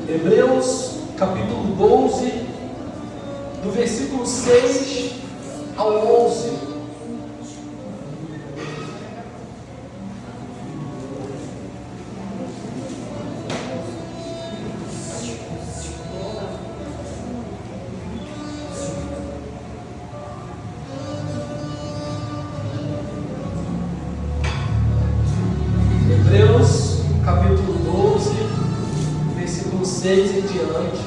Hebreus capítulo 12, do versículo 6 ao 11. Hebreus capítulo 12, versículo 6 em diante.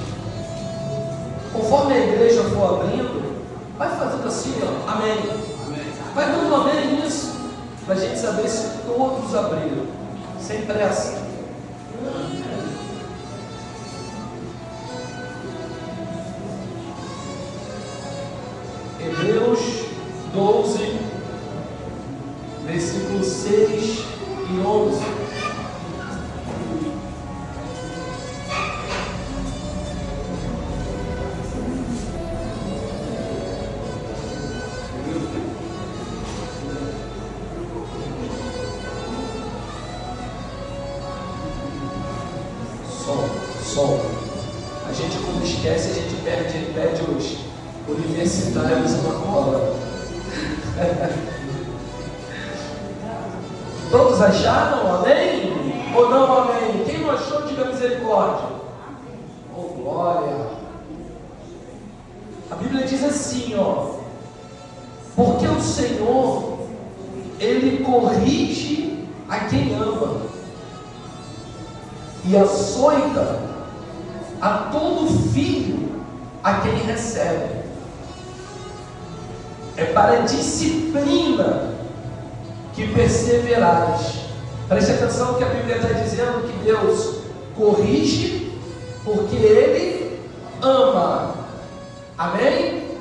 Conforme a igreja for abrindo, vai fazendo assim, ó, amém. Vai dando um amém nisso, para a gente saber se todos abriram, sem pressa. Hebreus 12, versículos 6 e 11. Som. A gente, quando esquece, a gente pede os universitários uma cola. Todos acharam? Amém? Ou não amém? Quem não achou, diga misericórdia. Oh, glória! A Bíblia diz assim, ó: porque o Senhor, Ele corrige a quem ama e açoita a todo filho a quem recebe. É para a disciplina que perseverais. Preste atenção que a Bíblia está dizendo que Deus corrige porque Ele ama. Amém?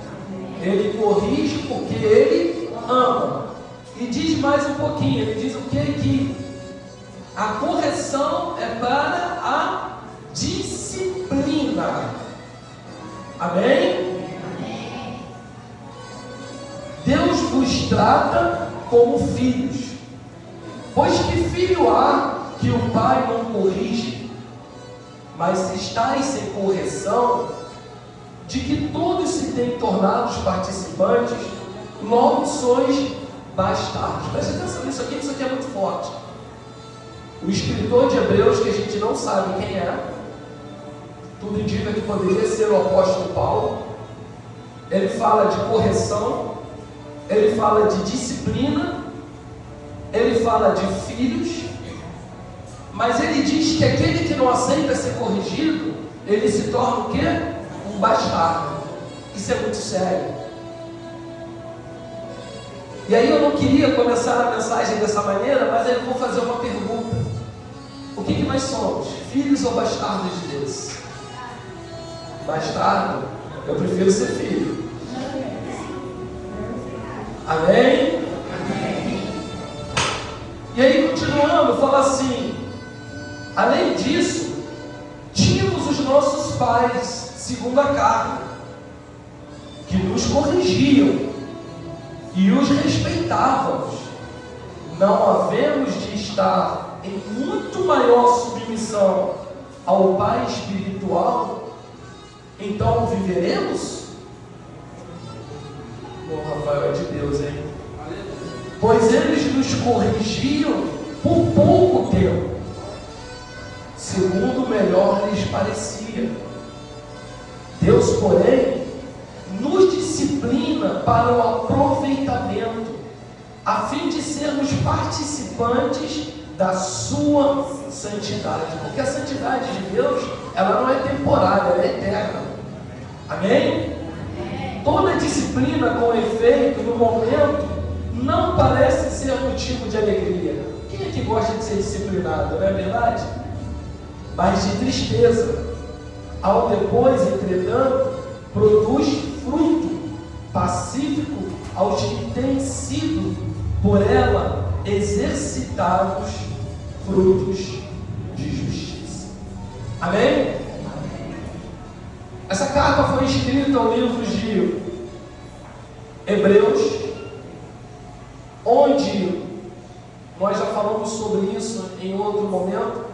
Ele corrige porque Ele ama. E diz mais um pouquinho, ele diz o que aqui? A correção é para a disciplina. Amém? Deus vos trata como filhos. Pois que filho há que o pai não corrige? Mas se estáis sem correção, de que todos se têm tornado participantes, logo sois bastardos. Preste atenção nisso aqui é muito forte. O escritor de Hebreus, que a gente não sabe quem é, tudo indica que poderia ser o apóstolo Paulo. Ele fala de correção, ele fala de disciplina, ele fala de filhos, mas ele diz que aquele que não aceita ser corrigido, ele se torna o quê? Um bastardo. Isso é muito sério. E aí eu não queria começar a mensagem dessa maneira, mas eu vou fazer uma pergunta. O que nós somos? Filhos ou bastardos de Deus? Bastardo? Eu prefiro ser filho. Amém? E aí continuando, fala assim: além disso, tínhamos os nossos pais, segundo a carne, que nos corrigiam e os respeitávamos. Não havemos de estar em muito maior submissão ao Pai espiritual, então viveremos? Bom, Rafael, é de Deus, hein? Pois eles nos corrigiam por pouco tempo, segundo melhor lhes parecia. Deus, porém, nos disciplina para o aproveitamento, a fim de sermos participantes da sua santidade. Porque a santidade de Deus, ela não é temporária, ela é eterna. Amém? Toda disciplina com efeito no momento não parece ser motivo de alegria. Quem é que gosta de ser disciplinado, não é verdade? Mas de tristeza. Ao depois, entretanto, produz fruto pacífico aos que têm sido por ela exercitados frutos de justiça. Amém? Essa carta foi escrita ao livro de Hebreus, onde nós já falamos sobre isso em outro momento.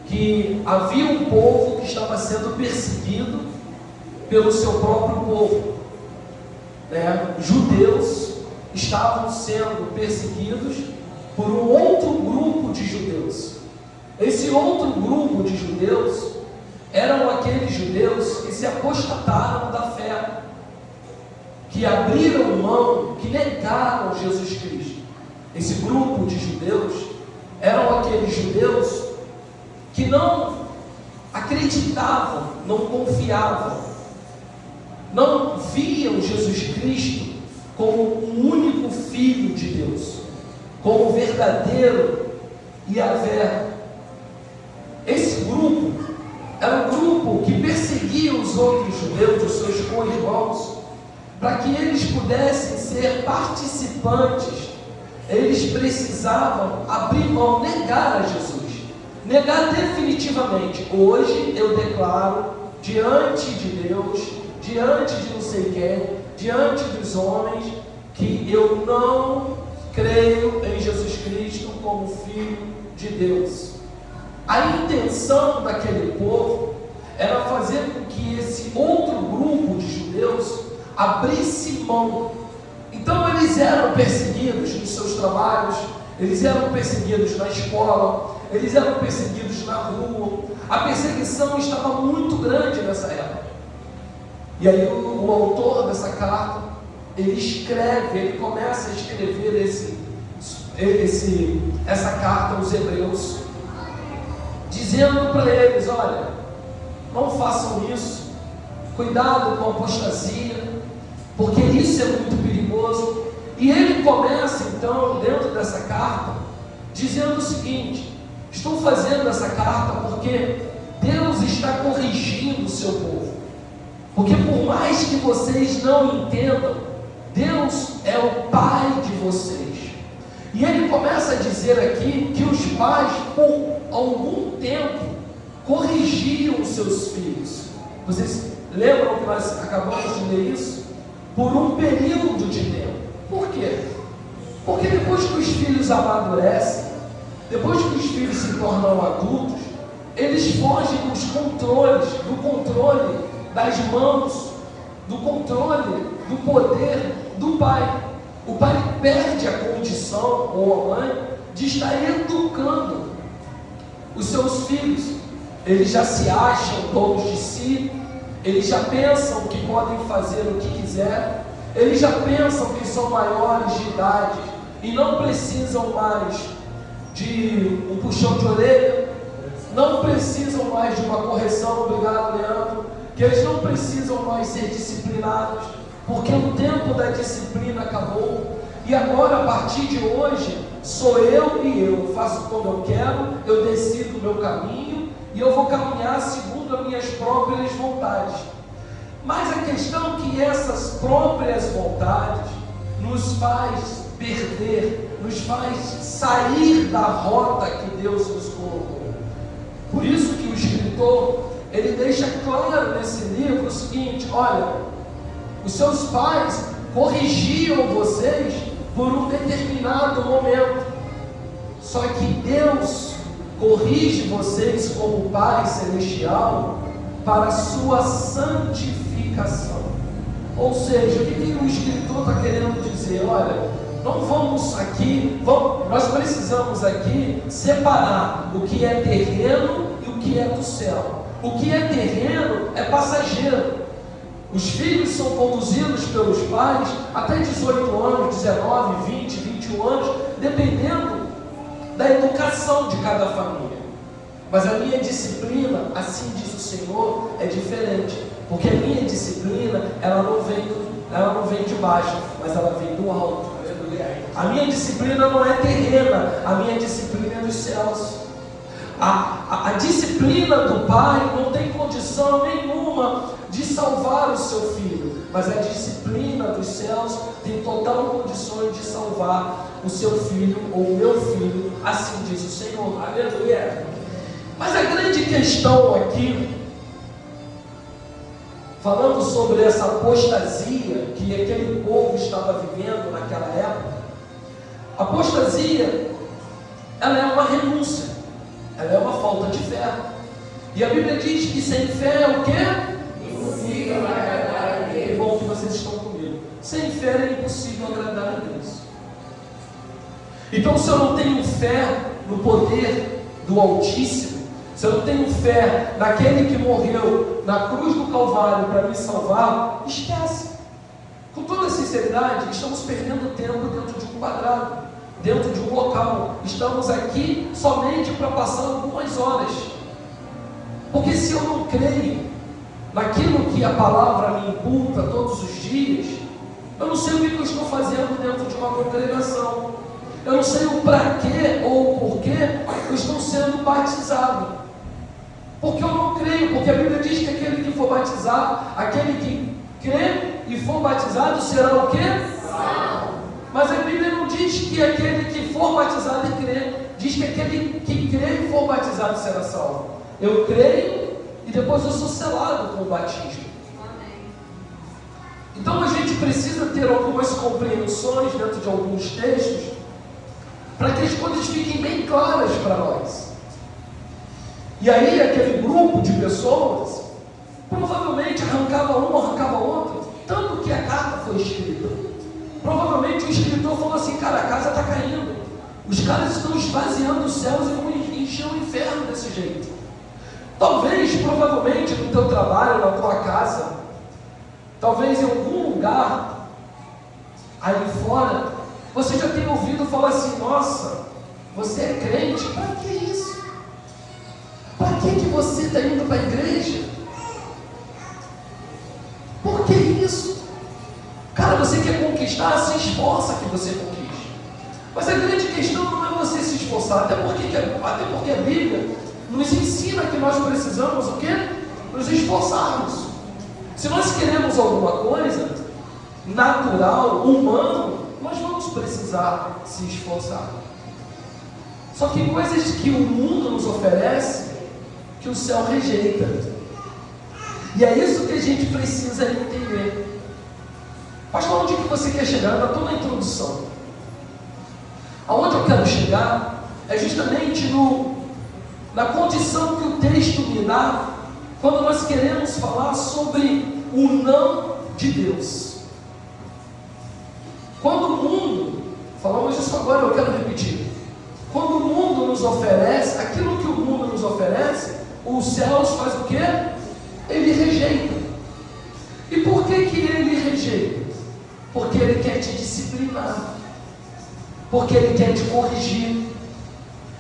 que havia um povo que estava sendo perseguido pelo seu próprio povo. Judeus estavam sendo perseguidos por um outro grupo de judeus. Esse outro grupo de judeus eram aqueles judeus que se apostataram da fé, que abriram mão, que negaram Jesus Cristo. Esse grupo de judeus eram aqueles judeus que não acreditavam, não confiavam, não viam Jesus Cristo como o único Filho de Deus, como o verdadeiro Yahvé. Esse grupo era um grupo que perseguia os outros judeus, os seus co-irmãos, para que eles pudessem ser participantes. Eles precisavam abrir mão, negar a Jesus, negar definitivamente. Hoje eu declaro diante de Deus, diante de não sei quem, diante dos homens, que eu não creio em Jesus Cristo como Filho de Deus. A intenção daquele povo era fazer com que esse outro grupo de judeus abrisse mão. Então eles eram perseguidos nos seus trabalhos, eles eram perseguidos na escola, eles eram perseguidos na rua. A perseguição estava muito grande nessa época. E aí o autor dessa carta, ele começa a escrever essa carta aos hebreus, dizendo para eles: olha, não façam isso, cuidado com a apostasia, porque isso é muito perigoso. E ele começa então, dentro dessa carta, dizendo o seguinte: estou fazendo essa carta porque Deus está corrigindo o seu povo, porque por mais que vocês não entendam, Deus é o Pai de vocês. E ele começa a dizer aqui que os pais, por algum tempo, corrigiam os seus filhos. Vocês lembram que nós acabamos de ler isso? Por um período de tempo. Por quê? Porque depois que os filhos amadurecem, depois que os filhos se tornam adultos, eles fogem dos controles, do controle das mãos, do controle, do poder do pai. O pai perde a condição, ou a mãe, de estar educando os seus filhos. Eles já se acham donos de si, eles já pensam que podem fazer o que quiser, eles já pensam que são maiores de idade e não precisam mais de um puxão de orelha, não precisam mais de uma correção, obrigado Leandro, que eles não precisam mais ser disciplinados, porque o tempo da disciplina acabou, e agora a partir de hoje sou eu e eu faço como eu quero, eu decido o meu caminho e eu vou caminhar segundo as minhas próprias vontades. Mas a questão é que essas próprias vontades nos faz perder, nos faz sair da rota que Deus nos colocou. Por isso que o escritor, ele deixa claro nesse livro o seguinte: olha, os seus pais corrigiam vocês por um determinado momento, só que Deus corrige vocês como Pai Celestial para a sua santificação. Ou seja, o que o escritor está querendo dizer? Olha, não vamos aqui, nós precisamos aqui separar o que é terreno e o que é do céu. O que é terreno é passageiro. Os filhos são conduzidos pelos pais até 18 anos, 19, 20, 21 anos, dependendo da educação de cada família. Mas a minha disciplina, assim diz o Senhor, é diferente. Porque a minha disciplina, ela não vem de baixo, mas ela vem do alto. A minha disciplina não é terrena, a minha disciplina é dos céus. A disciplina do pai não tem condição nenhuma de salvar o seu filho, mas a disciplina dos céus tem total condições de salvar o seu filho ou o meu filho, assim diz o Senhor. Aleluia! Mas a grande questão aqui, falando sobre essa apostasia que aquele povo estava vivendo naquela época, a apostasia, ela é uma renúncia. Ela é uma falta de fé. E a Bíblia diz que sem fé é o quê? Impossível agradar a Deus. É bom que vocês estão comigo. Sem fé é impossível agradar a Deus. Então, se eu não tenho fé no poder do Altíssimo, se eu não tenho fé naquele que morreu na cruz do Calvário para me salvar, esquece. Com toda sinceridade, estamos perdendo tempo dentro de um quadrado, dentro de um local. Estamos aqui somente para passar algumas horas. Porque se eu não creio naquilo que a palavra me imputa todos os dias, eu não sei o que eu estou fazendo dentro de uma congregação. Eu não sei o para quê ou o porquê eu estou sendo batizado. Porque eu não creio, porque a Bíblia diz que aquele que for batizado, aquele que crê e for batizado será o quê? Salvo. Mas a Bíblia não diz que aquele que for batizado e crê, diz que aquele que crê e for batizado será salvo. Eu creio e depois eu sou selado com o batismo. Então a gente precisa ter algumas compreensões dentro de alguns textos para que as coisas fiquem bem claras para nós. E aí aquele grupo de pessoas provavelmente arrancava um, arrancava outro, tanto que a carta foi escrita. Provavelmente o escritor falou assim: cara, a casa está caindo, os caras estão esvaziando os céus e vão encher o inferno desse jeito. Talvez, provavelmente no teu trabalho, na tua casa, talvez em algum lugar aí fora, você já tenha ouvido falar assim: nossa, você é crente? Para que isso? Para que você está indo para a igreja? Por que isso? Cara, você quer conquistar, se esforça que você conquiste. Mas a grande questão não é você se esforçar, até porque a Bíblia nos ensina que nós precisamos o quê? Nos esforçarmos. Se nós queremos alguma coisa natural, humano, nós vamos precisar se esforçar. Só que coisas que o mundo nos oferece, que o céu rejeita. E é isso que a gente precisa entender. Pastor, onde que você quer chegar? Eu estou na introdução. Aonde eu quero chegar é justamente na condição que o texto me dá quando nós queremos falar sobre o não de Deus. Quando o mundo, falamos isso agora, eu quero repetir. Quando o mundo nos oferece, aquilo que o mundo nos oferece, os céus faz o quê? Ele rejeita. E por que ele rejeita? Porque ele quer te disciplinar, porque ele quer te corrigir,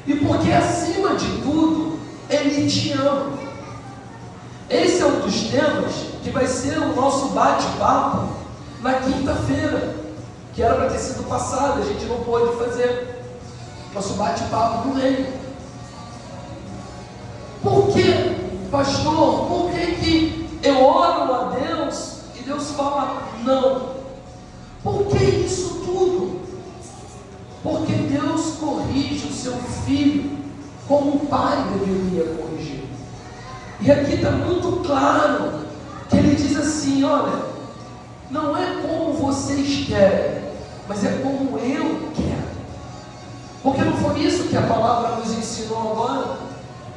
e porque acima de tudo, ele te ama. Esse é um dos temas que vai ser o nosso bate-papo na quinta-feira, que era para ter sido passado, a gente não pôde fazer. Nosso bate-papo do reino. Por que, pastor? Por que eu oro a Deus e Deus fala não? Por que isso tudo? Porque Deus corrige o seu filho como o pai deveria corrigir. E aqui está muito claro que ele diz assim: olha, não é como vocês querem, mas é como eu quero. Porque não foi isso que a palavra nos ensinou agora?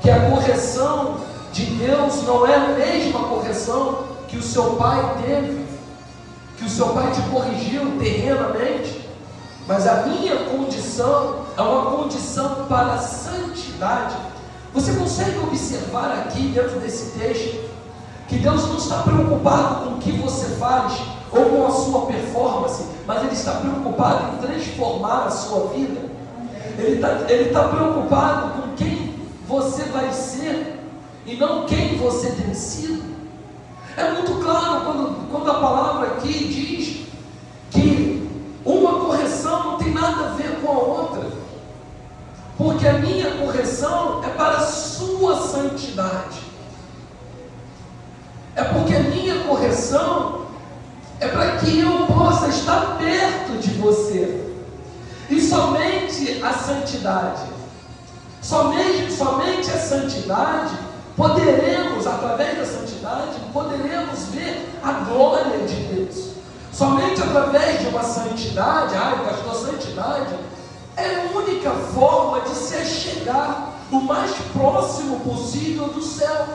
Que a correção de Deus não é a mesma correção que o seu pai teve, que o seu pai te corrigiu terrenamente, mas a minha condição é uma condição para a santidade. Você consegue observar aqui dentro desse texto que Deus não está preocupado com o que você faz ou com a sua performance, mas Ele está preocupado em transformar a sua vida. Ele está preocupado com quem você vai ser e não quem você tem sido. É muito claro quando a palavra aqui diz que uma correção não tem nada a ver com a outra, porque a minha correção é para a sua santidade, é porque a minha correção é para que eu possa estar perto de você. E somente a santidade, somente a santidade, poderemos, através da santidade, poderemos ver a glória de Deus. Somente através de uma santidade, pastor, santidade é a única forma de se achegar o mais próximo possível do céu.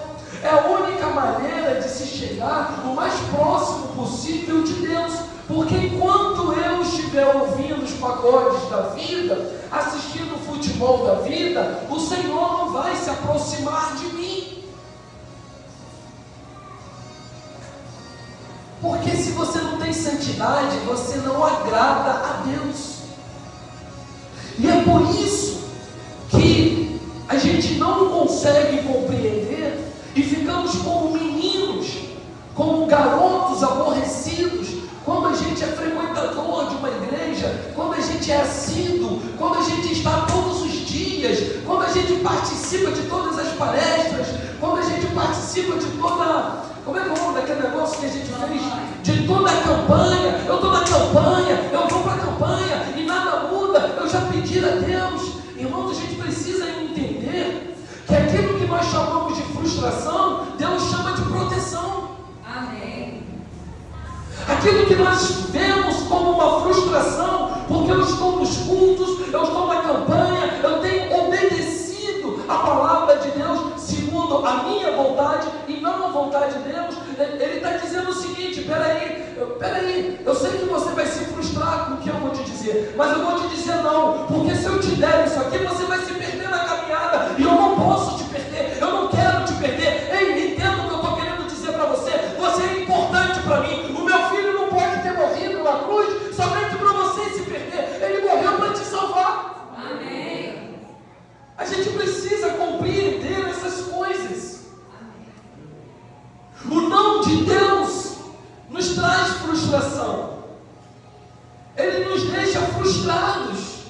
É a única maneira de se chegar o mais próximo possível de Deus. Porque enquanto eu estiver ouvindo os pagodes da vida, assistindo o futebol da vida, o Senhor não vai se aproximar de mim. Porque se você não tem santidade, você não agrada a Deus. E é por isso que a gente não consegue compreender e ficamos como meninos, como garotos aborrecidos, quando a gente é frequentador de uma igreja, quando a gente é assíduo, quando a gente está todos os dias, quando a gente participa de todas as palestras, quando a gente participa de toda... Como é que é o nome daquele negócio que a gente fez? De toda a campanha. Eu estou na campanha, eu vou para a campanha e nada muda. Eu já pedi a Deus. Irmãos, a gente precisa entender que aquilo que nós chamamos de frustração, Deus chama de proteção. Amém. Aquilo que nós vemos como uma frustração, porque eu estou nos cultos, eu estou na campanha, eu tenho obedecido a palavra de Deus segundo a minha vontade e não a vontade de Deus. Ele está dizendo o seguinte: peraí, eu sei que você vai se frustrar com o que eu vou te dizer, mas eu vou te dizer não, porque se eu te der isso aqui, você vai se perder na caminhada, e eu não posso te perder, eu não quero te perder. Ei, entenda o que eu estou querendo dizer para você, você é importante para mim. O meu filho não pode ter morrido na cruz somente para você se perder, ele morreu para te salvar. Amém. A gente precisa compreender essas coisas. O não de Deus nos traz frustração. Ele nos deixa frustrados.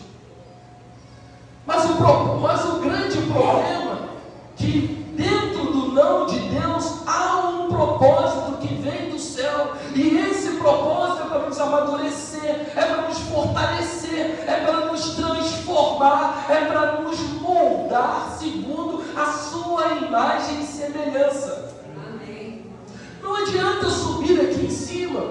Mas o grande problema é que dentro do não de Deus há um propósito que vem do céu. E esse propósito é para nos amadurecer, é para nos fortalecer, é para nos transformar, é para nos moldar segundo a sua imagem e semelhança. Não adianta eu subir aqui em cima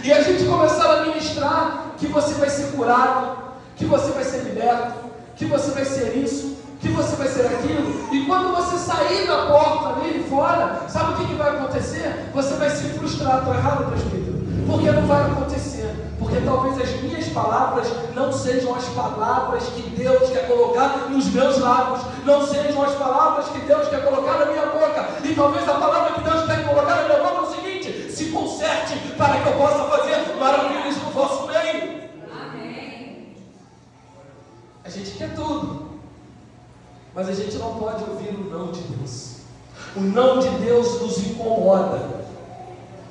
e a gente começar a ministrar que você vai ser curado, que você vai ser liberto, que você vai ser isso, que você vai ser aquilo, e quando você sair da porta ali fora, sabe o que vai acontecer? Você vai se frustrar. Estou errado, presbítero? Porque não vai acontecer, porque talvez as minhas palavras não sejam as palavras que Deus quer colocar nos meus lábios, não sejam as palavras que Deus quer colocar na minha boca, e talvez a palavra que Deus quer colocar na minha boca é o seguinte: se conserte para que eu possa fazer maravilhas no vosso meio. Amém. A gente quer tudo, mas a gente não pode ouvir o não de Deus. O não de Deus nos incomoda.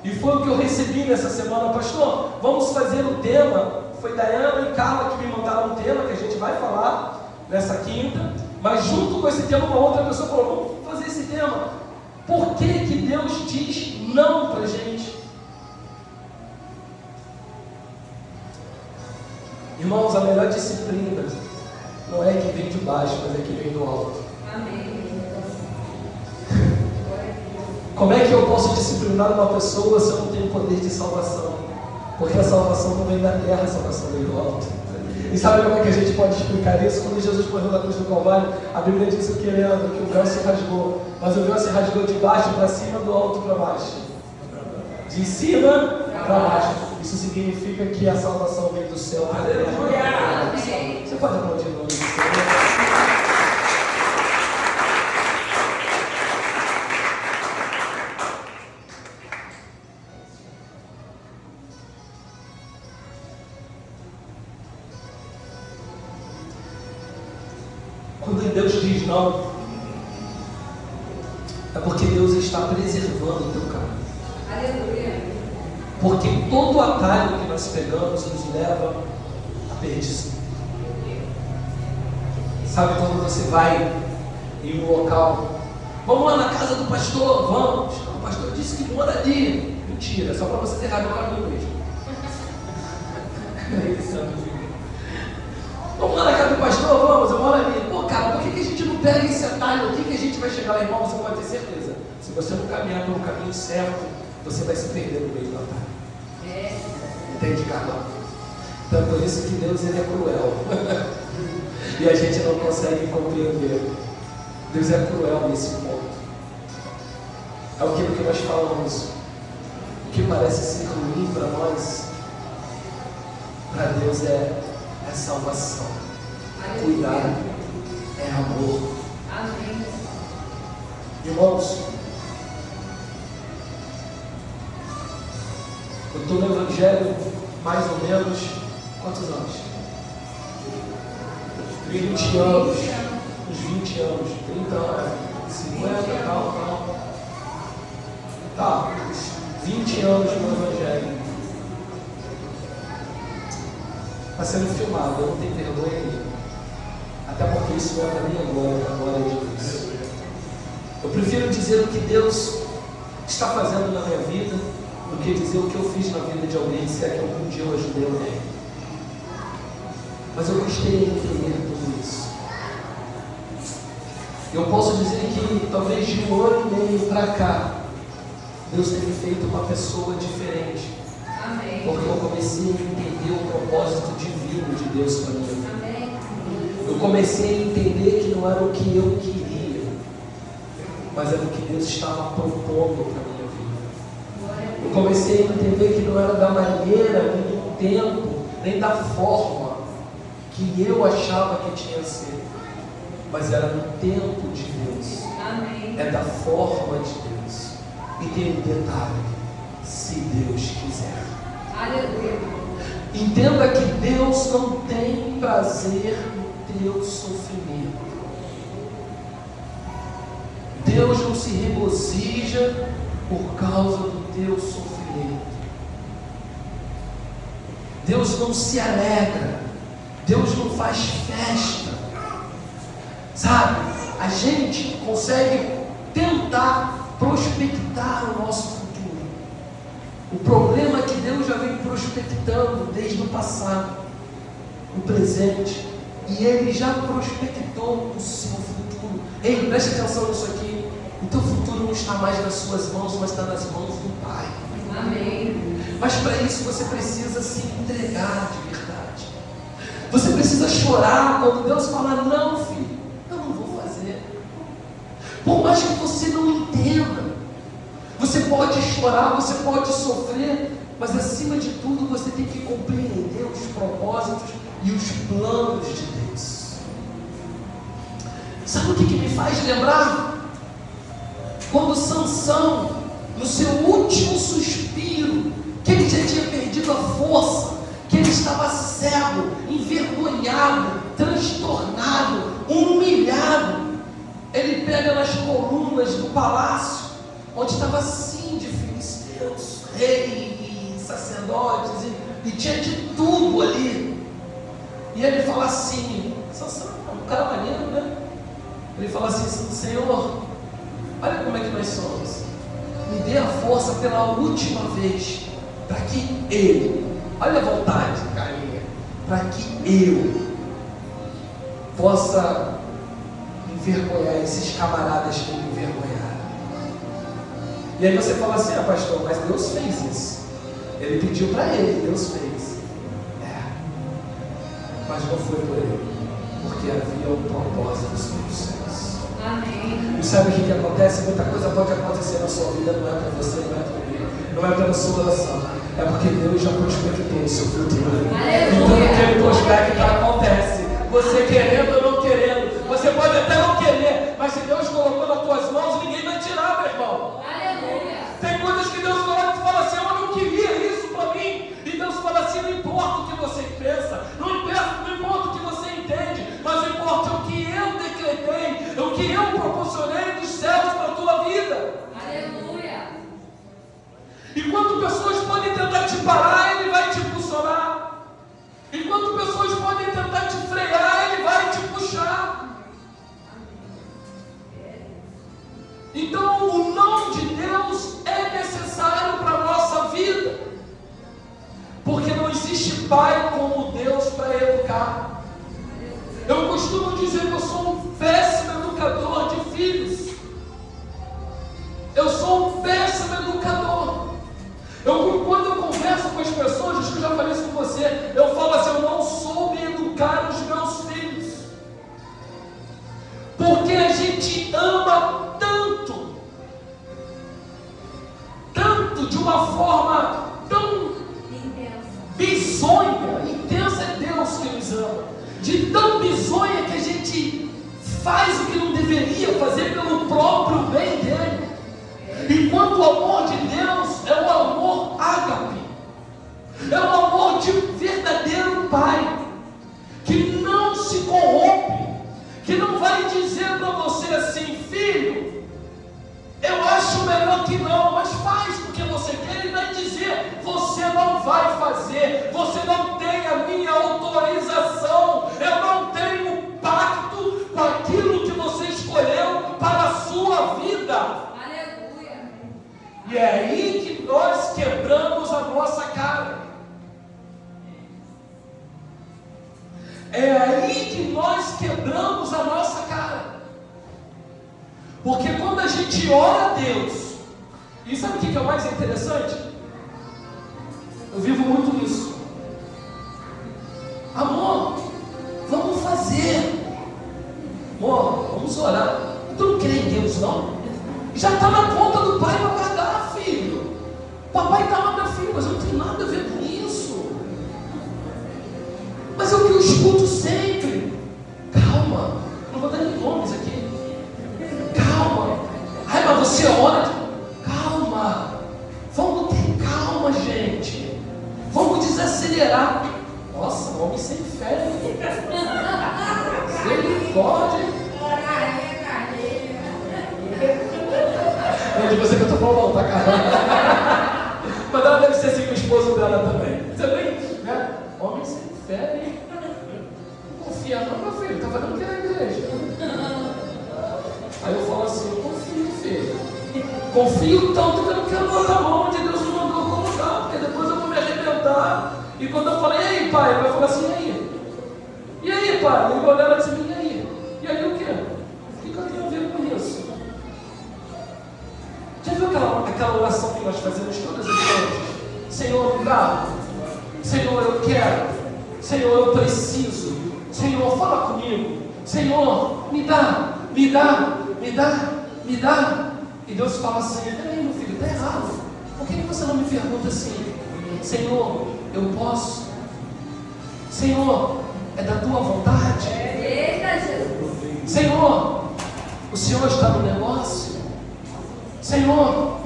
E foi o que eu recebi nessa semana: pastor, vamos fazer o tema. Foi Dayana e Carla que me mandaram um tema que a gente vai falar nessa quinta, mas junto com esse tema uma outra pessoa falou: vamos fazer esse tema. Por que Deus diz não pra gente? Irmãos, a melhor disciplina não é que vem de baixo, mas é que vem do alto. Amém. Como é que eu posso disciplinar uma pessoa se eu não tenho poder de salvação? Porque a salvação não vem da terra, a salvação vem do alto. E sabe como é que a gente pode explicar isso? Quando Jesus morreu na cruz do Calvário, a Bíblia diz o que, Leandro? Que o véu se rasgou. Mas o véu se rasgou de baixo para cima, do alto para baixo. De cima para baixo. Isso significa que a salvação vem do céu para a terra. Você pode aplaudir o nome do Senhor? Quando Deus diz não, é porque Deus está preservando o teu caminho. Aleluia. Porque todo atalho que nós pegamos nos leva à perdição. Sabe quando você vai em um local, vamos lá na casa do pastor, vamos. O pastor disse que mora ali. Mentira, é só para você errar meu caminho mesmo. Vamos lá na casa do pastor, vamos, eu moro ali. Pô, cara, por que a gente não pega esse atalho aqui que a gente vai chegar lá, irmão? Você pode ter certeza. Se você não caminhar pelo caminho certo, você vai se perder no meio do atalho. Entende, Carla? Então é por isso que Deus ele é cruel. E a gente não consegue compreender. Deus é cruel nesse ponto. É aquilo que nós falamos. O que parece ser ruim para nós, para Deus é salvação, é cuidado, é amor. Amém. Irmãos, eu estou no Evangelho mais ou menos, quantos anos? 20 anos, uns 20 anos, 30 anos, 50, tal. Tá, 20 anos no Evangelho. Está sendo filmado, eu não tenho vergonha nenhuma. Até porque isso não é para minha glória, a glória de Deus. Eu prefiro dizer o que Deus está fazendo na minha vida do que dizer o que eu fiz na vida de alguém, se é que algum dia eu ajudei alguém. Mas eu gostei de entender tudo isso. Eu posso dizer que talvez de 1 ano e meio para cá, Deus tem me feito uma pessoa diferente. Amém. Porque eu comecei a entender o propósito divino de Deus para minha vida. Amém. Eu comecei a entender que não era o que eu queria, mas era o que Deus estava propondo para minha vida. Eu comecei a entender que não era da maneira, nem do tempo, nem da forma que eu achava que tinha que ser, mas era no tempo de Deus. Amém. É da forma de Deus. E tem um detalhe: se Deus quiser. Aleluia. Entenda que Deus não tem prazer no teu sofrimento. Deus não se regozija por causa do teu sofrimento. Deus não se alegra. Deus não faz festa. Sabe? A gente consegue tentar prospectar o nosso futuro. O problema é que Deus já vem prospectando desde o passado, o presente, e Ele já prospectou o seu futuro. Ei, preste atenção nisso aqui. O teu futuro não está mais nas suas mãos, mas está nas mãos do Pai. Amém. Mas para isso você precisa se entregar de verdade. Você precisa chorar quando Deus falar: não, filho, eu não vou fazer. Por mais que você não entenda, você pode chorar, você pode sofrer, mas acima de tudo você tem que compreender os propósitos e os planos de Deus. Sabe o que me faz lembrar? Quando Sansão, no seu último suspiro, que ele já tinha perdido a força, que ele estava cego, envergonhado, transtornado, humilhado, ele pega nas colunas do palácio, onde estava assim de filisteus, rei e sacerdotes, e tinha de tudo ali. E ele fala assim: Sansão, um cara maneiro, né? Ele fala assim: Senhor, olha como é que nós somos. Me dê a força pela última vez, para que eu, olha a vontade, carinha, para que eu possa envergonhar esses camaradas que me envergonharam. E aí você fala assim: pastor, mas Deus fez isso. Ele pediu para ele, Deus fez. Mas não foi por ele, porque havia um propósito nos céus. Amém. E sabe o que acontece? Muita coisa pode acontecer na sua vida, não é para você, não é para mim, não é pela sua oração, é porque Deus já prospectou o seu futuro. Então aquele prospecto acontece, você querendo ou não querendo. Você pode até não querer, mas se Deus colocou nas tuas mãos, ninguém vai tirar, meu irmão. Aleluia. Tem coisas que Deus coloca e fala assim: eu não queria isso para mim. E Deus fala assim: não importa o que você pensa, não importa o que você entende, mas não importa o que eu decretei, o que eu proporcionei dos céus para a tua vida. Aleluia. Enquanto pessoas podem tentar te parar, Ele vai te impulsionar. Enquanto pessoas podem tentar te frear, Ele vai te puxar. Então o não de Deus é necessário para a nossa vida, porque não existe pai como Deus para educar. Eu costumo dizer que eu sou um péssimo educador de filhos. Eu sou um péssimo educador. Quando eu converso com as pessoas, acho que eu já falei isso com você, eu falo assim: eu não soube educar os meus filhos. Porque a gente de uma forma tão bizonha. Intensa é Deus que nos ama. De tão bizonha que a gente faz o que não deveria fazer pelo próprio bem dele. Enquanto o amor de Deus é o amor ágape, é o amor de verdadeiro pai, que não se corrompe, que não vai dizer para você assim: filho, eu acho melhor que não, mas faz porque você quer. Ele vai dizer: você não vai fazer, você não tem a minha autorização, eu não tenho pacto com aquilo que você escolheu para a sua vida. Aleluia. E é aí que nós quebramos a nossa cara. É aí que nós quebramos a nossa cara. Porque quando a gente ora a Deus, e sabe o que é o mais interessante? Eu vivo muito isso. Amor, vamos fazer. Amor, vamos orar. Tu não crê em Deus, não? Já está na conta do pai para pagar, filho. Papai está lá, meu filho, mas eu não tenho nada a ver com isso. Mas é o que eu escuto sempre. Calma, não vou dar nem nomes aqui. Calma. Ai, mas você ora. Calma. Vamos ter calma, gente. Vamos desacelerar. Nossa, homem sem fé. Se ele pode. Não, de você que eu estou falando, tá, cara? Mas ela deve ser assim com o esposo dela também. Também, né? Homem sem fé, hein? Não confia não, meu filho. Tá fazendo o que na igreja? Aí eu falo assim: eu confio, filho. Confio tanto que eu não quero botar a mão onde Deus me mandou colocar, porque depois eu vou me arrebentar. E quando eu falei: e aí, pai? Ele vai falar assim: e aí? E aí, pai? Ele vai olhar assim: e aí? E aí o quê? O que eu tenho a ver com isso? Já viu aquela oração que nós fazemos todas as noites? Senhor, me dá. Senhor, eu quero. Senhor, eu preciso. Senhor, fala comigo. Senhor, me dá, me dá, me dá, me dá. E Deus fala assim: peraí, meu filho, está errado. Por que você não me pergunta assim? Senhor, eu posso? Senhor, é da tua vontade? Eita, Jesus. Senhor, o Senhor está no negócio? Senhor,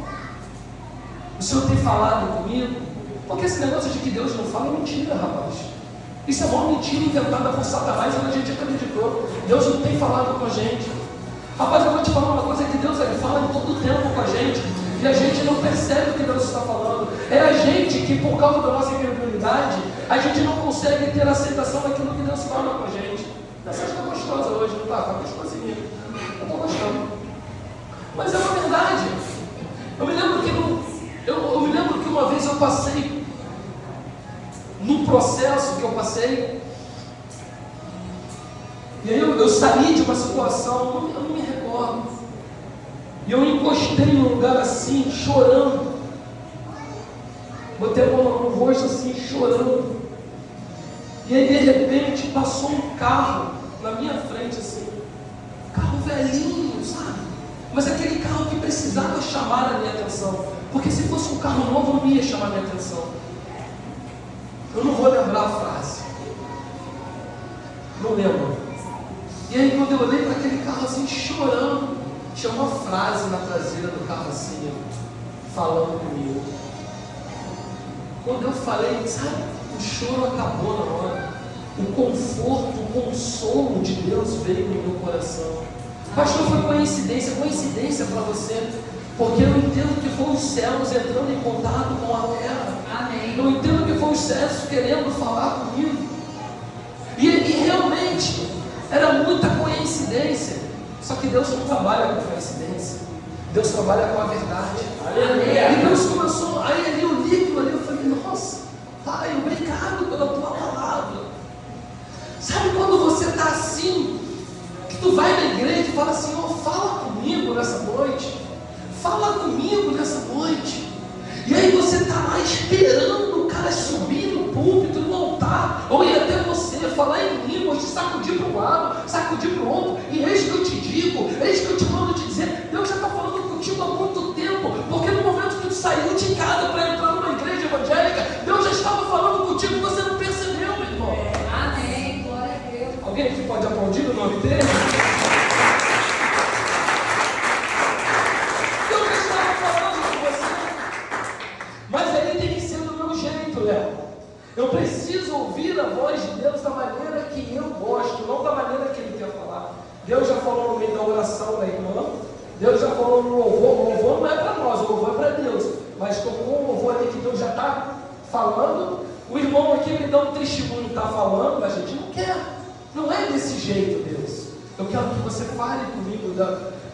o Senhor tem falado comigo? Porque esse negócio de que Deus não fala é mentira, rapaz. Isso é uma mentira inventada por Satanás e a gente acreditou. Deus não tem falado com a gente. Rapaz, eu vou te falar uma coisa: que Deus ele fala todo o tempo com a gente e a gente não percebe o que Deus está falando. É a gente que, por causa da nossa incredulidade, a gente não consegue ter aceitação daquilo que Deus fala com a gente. Você está gostosa hoje, não está? Está gostosinha. Eu estou gostando. Mas é uma verdade. Eu me lembro que uma vez eu passei num processo que eu passei. E aí eu saí de uma situação, eu não me recordo. E eu encostei num lugar assim, chorando. Botei a mão no rosto assim, chorando. E aí de repente passou um carro na minha frente assim. Carro velhinho, sabe? Mas aquele carro que precisava chamar a minha atenção. Porque se fosse um carro novo não ia chamar a minha atenção. Eu não vou lembrar a frase. Não lembro. E aí quando eu olhei para aquele carro assim, chorando, tinha uma frase na traseira do carro assim, falando comigo. Quando eu falei, sabe, o choro acabou na hora. O conforto, o consolo de Deus veio no meu coração. Pastor, foi coincidência para você, porque eu entendo que foi os céus entrando em contato com a terra. Amém. Eu entendo que foi os céus querendo falar comigo. E realmente era muita coincidência. Só que Deus não trabalha com coincidência. Deus trabalha com a verdade. Amém. E Deus começou, aí ali o livro ali, eu falei: nossa, Pai, obrigado pela tua palavra. Sabe quando você está assim, que tu vai na igreja e fala: Senhor, fala comigo nessa noite. Fala comigo nessa noite. E aí você está lá esperando o cara subir no púlpito, no altar, ou ir até você, falar em línguas, te sacudir para um lado, sacudir para o outro. E eis que eu te digo, eis que eu te mando te dizer, Deus já está falando contigo há muito tempo, porque no momento que tu saiu de casa, pode aplaudir o nome dele? Eu já estava falando com você, mas aí tem que ser do meu jeito, Léo. Eu preciso ouvir a voz de Deus da maneira que eu gosto, não da maneira que Ele quer falar. Deus já falou no meio da oração da irmã, Deus já falou no louvor. O louvor não é para nós, o louvor é para Deus. Mas tocou um louvor ali que Deus já está falando. O irmão aqui me dá um testemunho, está falando, a gente não quer. Não é desse jeito, Deus. Eu quero que você fale comigo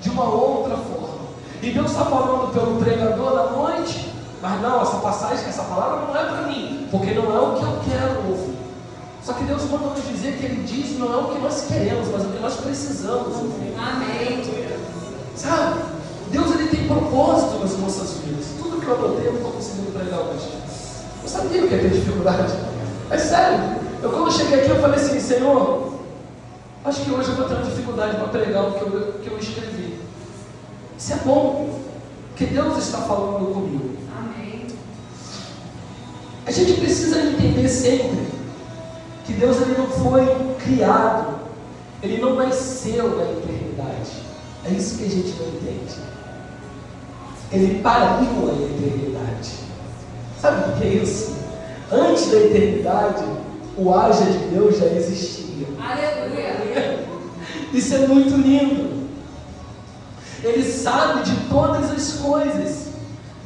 de uma outra forma. E Deus está falando pelo pregador da noite, mas não, essa passagem, essa palavra não é para mim, porque não é o que eu quero ouvir. Só que Deus manda nos dizer que Ele diz não é o que nós queremos, mas o que nós precisamos ouvir. Amém. Sabe? Deus Ele tem propósito nas nossas vidas. Tudo que eu anotei eu não estou conseguindo pregar hoje. Eu sabia que ia ter dificuldade. É sério. Eu quando cheguei aqui eu falei assim, Senhor, acho que hoje eu vou ter uma dificuldade para pregar o que eu escrevi. Isso é bom, porque Deus está falando comigo. Amém. A gente precisa entender sempre que Deus ele não foi criado, Ele não nasceu na eternidade. É isso que a gente não entende. Ele pariu a eternidade. Sabe o que é isso? Antes da eternidade, o haja de Deus já existia. Aleluia. Isso é muito lindo. Ele sabe de todas as coisas,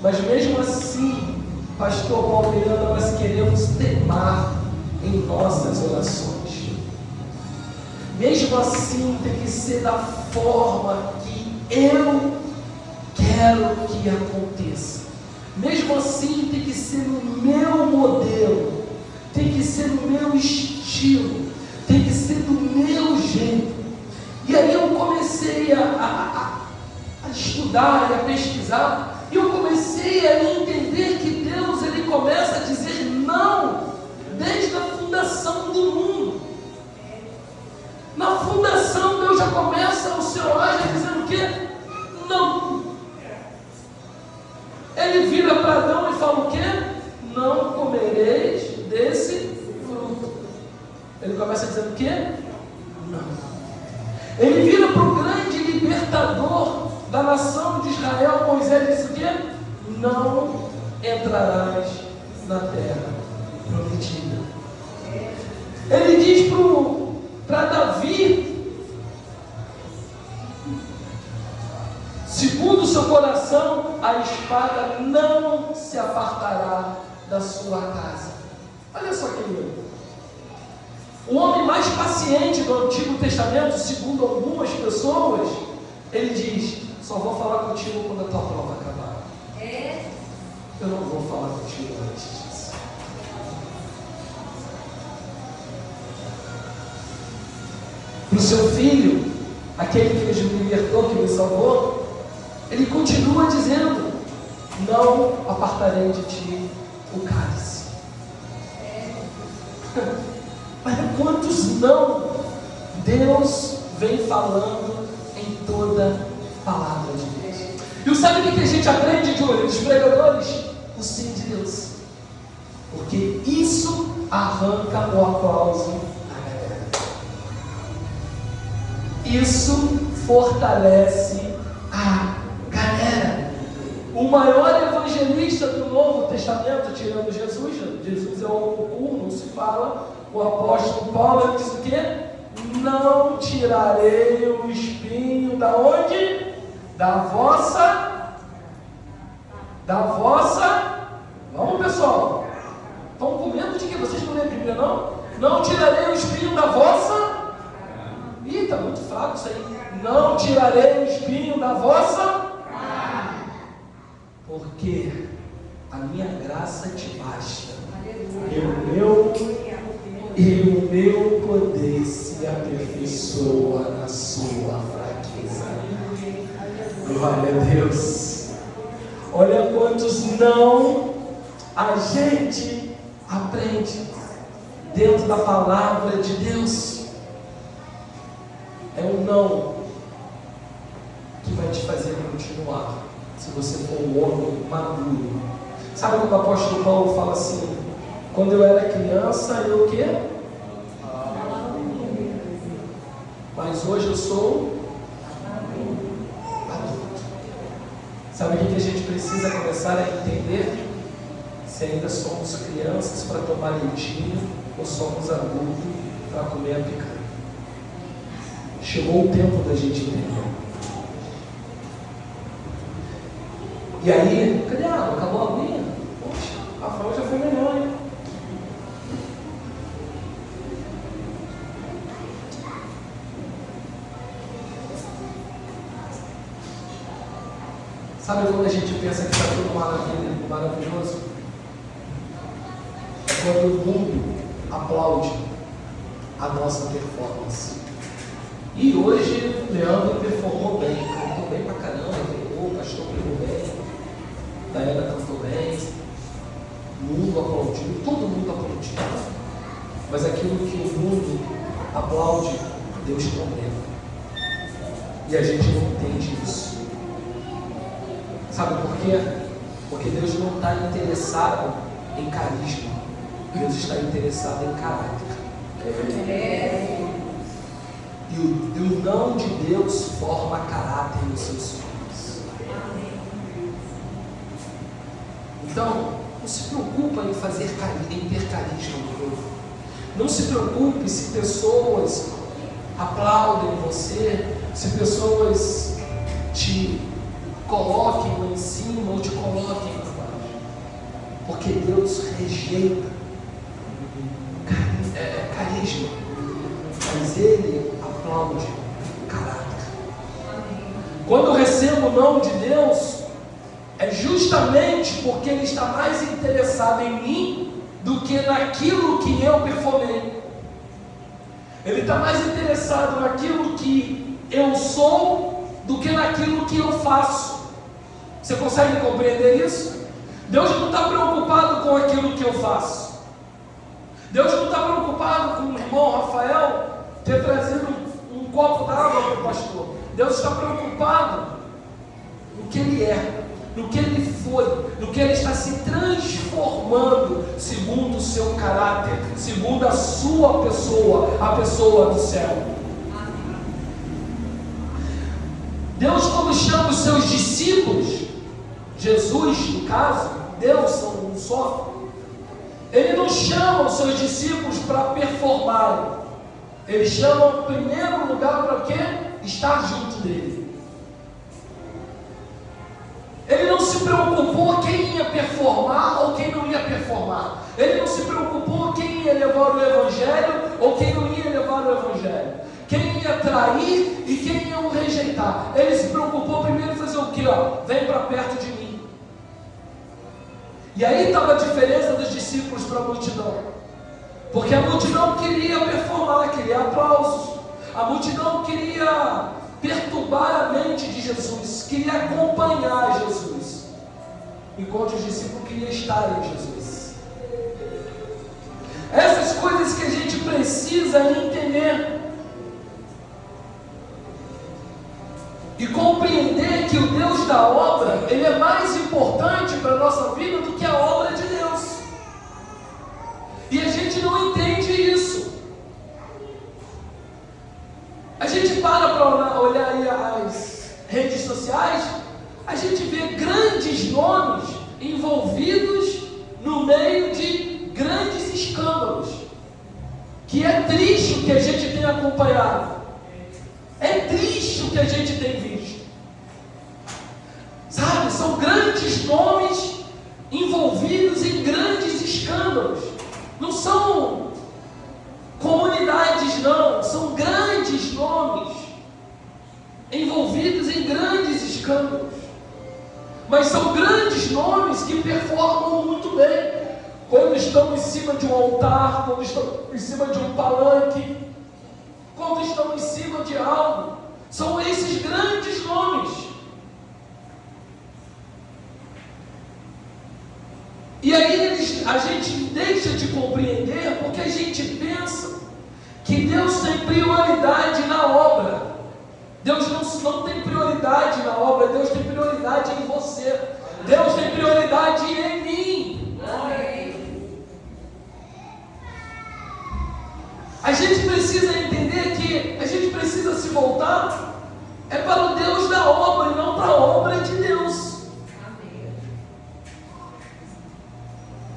mas mesmo assim, pastor Paulo Miranda, nós queremos temar em nossas orações. Mesmo assim, tem que ser da forma que eu quero que aconteça. Mesmo assim, tem que ser no meu modelo, tem que ser no meu estilo, tem que ser do meu jeito. E aí eu comecei a estudar e a pesquisar, e eu comecei a entender que Deus ele começa a dizer não desde a fundação do mundo. Na fundação Deus já começa o seu haja dizendo o quê? Não. Ele vira para Adão e fala o quê? Não comereis desse fruto. Ele começa dizendo o quê? Não. Ele vira para o grande libertador da nação de Israel, Moisés, disse o quê? Não entrarás na terra prometida. Ele diz para Davi, segundo o seu coração, a espada não se apartará da sua casa. Olha só que lindo. O homem mais paciente do Antigo Testamento, segundo algumas pessoas, ele diz, só vou falar contigo quando a tua prova acabar. Eu não vou falar contigo antes disso. Para o seu filho, aquele que me libertou, que me salvou, ele continua dizendo, não apartarei de ti o cálice. Mas quantos não Deus vem falando em toda palavra de Deus? E sabe o que a gente aprende, Júlio, dos pregadores? O sim de Deus. Porque isso arranca o aplauso da galera. Isso fortalece a galera. O maior evangelista do Novo Testamento, tirando Jesus, Jesus é o concurso, não se fala. O apóstolo Paulo diz o quê? Não tirarei o espinho da onde? Da vossa. Vamos, pessoal. Estão com medo de que vocês não lêem a Bíblia, não? Não tirarei o espinho da vossa. Ih, está muito fraco isso aí. Não tirarei o espinho da vossa. Porque a minha graça te basta. E o meu poder se aperfeiçoa na sua fraqueza. Glória a Deus. Olha quantos não a gente aprende dentro da palavra de Deus. É um não que vai te fazer continuar, se você for um homem maduro. Sabe quando o apóstolo Paulo fala assim, quando eu era criança, eu o quê? mas hoje eu sou adulto. Sabe o que a gente precisa começar a entender? Se ainda somos crianças para tomar leitinho ou somos adultos para comer a picanha. Chegou o tempo da gente entender. E aí, cadê a água? Acabou a aguinha? Poxa, a Rafael já foi melhor, hein? Sabe quando a gente pensa que está tudo maravilhoso? É quando o mundo aplaude a nossa performance. E hoje o Leandro performou bem, cantou bem pra caramba, o pastor pregou bem, Daiana cantou bem, o mundo aplaudiu, todo mundo aplaudiu. Mas aquilo que o mundo aplaude, Deus condena. E a gente não entende isso. Sabe por quê? Porque Deus não está interessado em carisma, Deus está interessado em caráter. E o não de Deus forma caráter nos seus filhos. Então, não se preocupa em ter carisma no povo. Não se preocupe se pessoas aplaudem você, se pessoas te coloquem lá em cima ou te coloquem lá baixo. Porque Deus rejeita carisma, mas Ele aplaude caráter. Quando eu recebo o não de Deus, é justamente porque Ele está mais interessado em mim do que naquilo que eu performei. Ele está mais interessado naquilo que eu sou do que naquilo que eu faço. Você consegue compreender isso? Deus não está preocupado com aquilo que eu faço. Deus não está preocupado com o irmão Rafael ter trazido um copo d'água para o pastor. Deus está preocupado no que ele é, no que ele foi, no que ele está se transformando segundo o seu caráter, segundo a sua pessoa, a pessoa do céu. Deus, quando chama os seus discípulos, Jesus, no caso, Deus são um só, Ele não chama os seus discípulos para performarem. Ele chama em primeiro lugar para quê? Estar junto dele. Ele não se preocupou quem ia performar ou quem não ia performar. Ele não se preocupou quem ia levar o evangelho ou quem não ia levar o evangelho. Quem ia trair e quem ia o rejeitar. Ele se preocupou primeiro em fazer o quê? Vem para perto de mim. E aí estava a diferença dos discípulos para a multidão. Porque a multidão queria performar, queria aplausos. A multidão queria perturbar a mente de Jesus, queria acompanhar Jesus, enquanto os discípulos queriam estar em Jesus. Essas coisas que a gente precisa entender e compreender que o Deus da obra, Ele é mais importante para a nossa vida do que a obra de Deus. E a gente não entende isso. A gente para olhar aí as redes sociais, a gente vê grandes nomes envolvidos no meio de grandes escândalos, que é triste o que a gente tem acompanhado. É triste o que a gente tem visto. Sabe, são grandes nomes envolvidos em grandes escândalos. Não são comunidades, não. São grandes nomes envolvidos em grandes escândalos. Mas são grandes nomes que performam muito bem quando estão em cima de um altar, quando estão em cima de um palanque, quando estão em cima de algo. São esses grandes nomes. E aí a gente deixa de compreender porque a gente pensa que Deus tem prioridade na obra. Deus não tem prioridade na obra, Deus tem prioridade em você. Deus tem prioridade em mim. A gente precisa entender que a gente precisa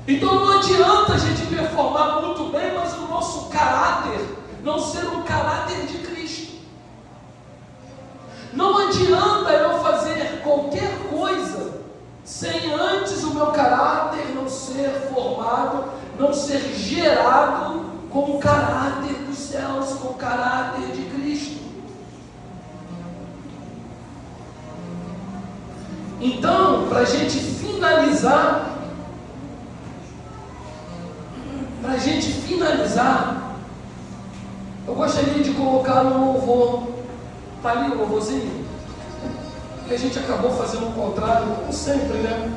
Então não adianta a gente performar muito bem, mas o nosso caráter não ser um caráter de Cristo. Não adianta eu fazer qualquer coisa sem antes o meu caráter não ser formado, não ser gerado com o caráter dos céus, com o caráter de Cristo. Então, para a gente finalizar, eu gostaria de colocar um louvor. Está ali o louvorzinho? Que a gente acabou fazendo o contrário, como sempre, né?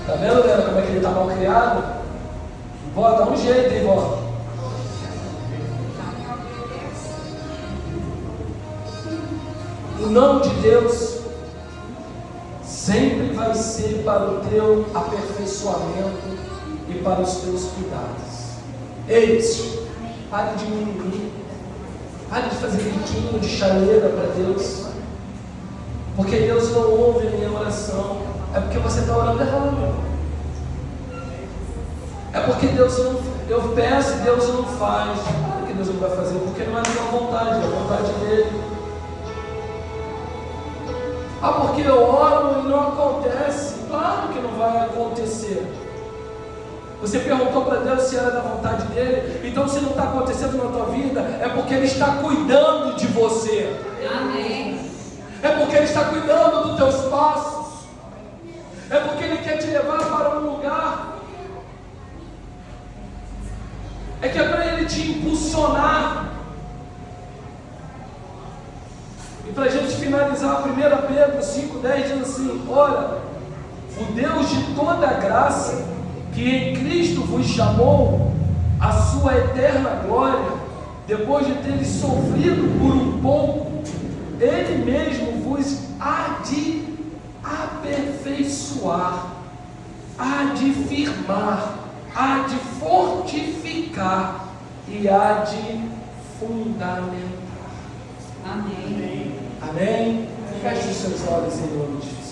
Tá vendo, Leandro, como é que ele está mal criado? Vó, dá um jeito, hein, vó? O nome de Deus sempre vai ser para o teu aperfeiçoamento e para os teus cuidados. Ei, pare de mimimi, pare de fazer biquinho de chaleira para Deus, porque Deus não ouve a minha oração. É porque você está orando errado. É porque Deus não, eu peço e Deus não faz. Claro que Deus não vai fazer, porque não é a minha vontade, é a vontade dele. Ah, porque eu oro e não acontece. Claro que não vai acontecer. Você perguntou para Deus se era da vontade dele. Então se não está acontecendo na tua vida, é porque Ele está cuidando de você. Amém. É porque Ele está cuidando dos teus passos. É porque Ele quer te levar para um lugar. É que é para Ele te impulsionar. E para a gente finalizar, 1 Pedro 5,10 diz assim: ora, o Deus de toda graça, que em Cristo vos chamou à sua eterna glória, depois de teres sofrido por um pouco, Ele mesmo vos há de aperfeiçoar, há de firmar, há de fortificar e há de fundamentar. Amém. Amém? Feche os seus olhos em nome de Jesus.